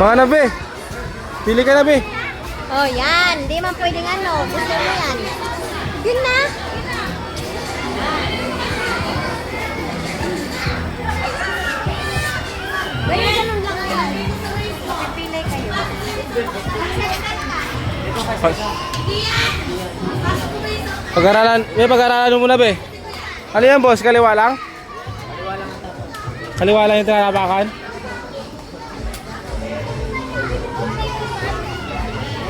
Mga na, be. Pili ka na, be. Oh, yan. Hindi man pwedeng ano. Gusto mo yan. Yun na. Pwede ganun lang yan. Pipili kayo. Pag-aralan, pag-aralan mo muna, be. Ano yan, boss? Kaliwa lang? Kaliwa lang yung tinatapakan?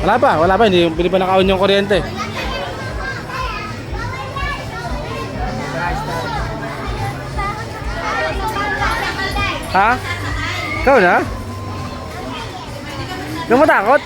Wala pa, hindi pa naka-on yung kuryente. Ha? Ikaw na? Ikaw matakot?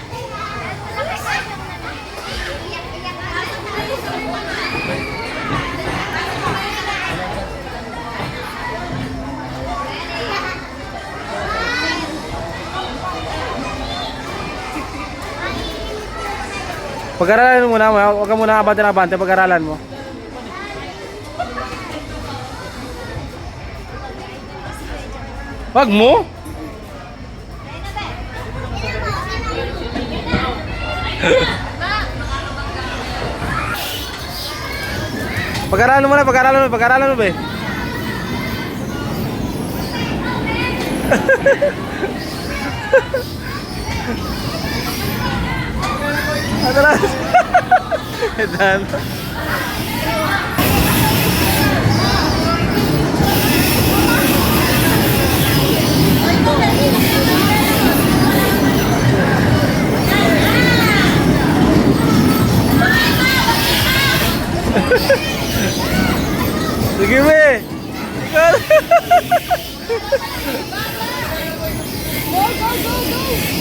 Pag-aralan mo muna, huwag ka muna abante-abante, pag-aralan mo. Wag mo? Pag-aralan mo na, pag-aralan mo, be. Adalas. Edan. Sige, be.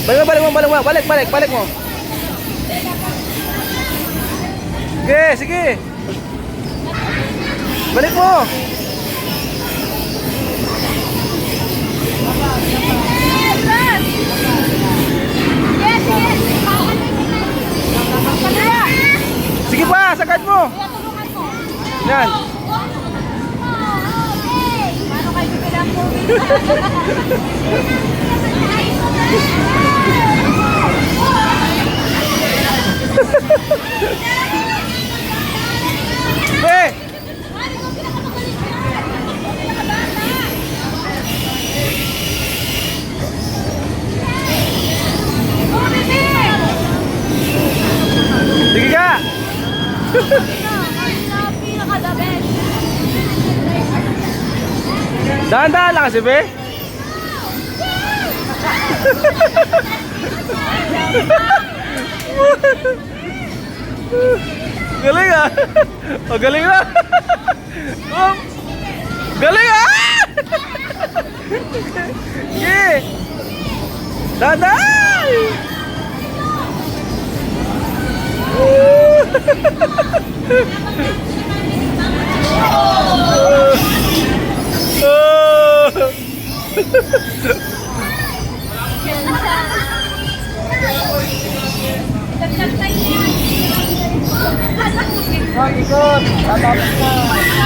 Balik mo. Sige. Balik mo. Sige pa, sagad mo. Yan. Paano kayo bilang po? Be! Sige ka! Dahan-dahan lang kasi, be! Galing ah! Oh, galing na! Oh, galing ah! Yeah! Dahan-dahan!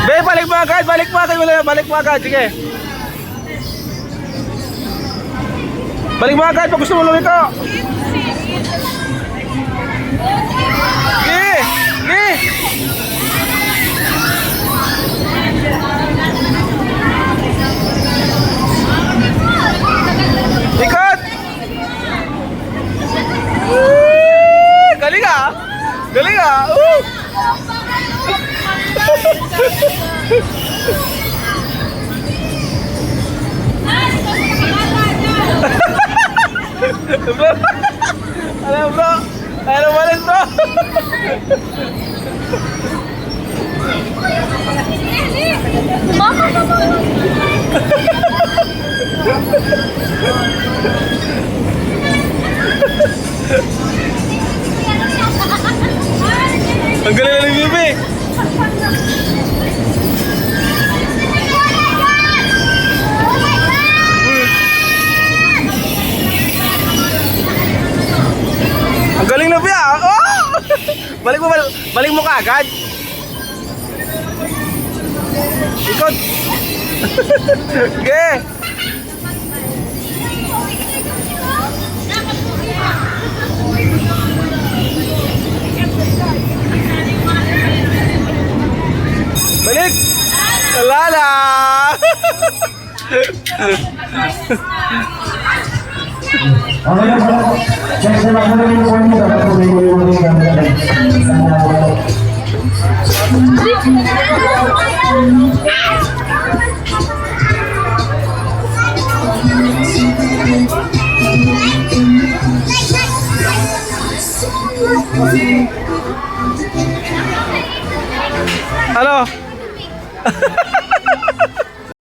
Be, balik mo agad, sige. Balik mo agad pag gusto mo lumiko. Sige. Ikot. Galing ah. Bro, ano ba rin to? Ang galing na ng Bibi. Ang galing na Bibi. Oh! Balik mo kaagad. Ikot. Okay. Balik! Wala na! Okay na pala. Next na lang yung phone mo. Dapat po may yung gamit. Ano?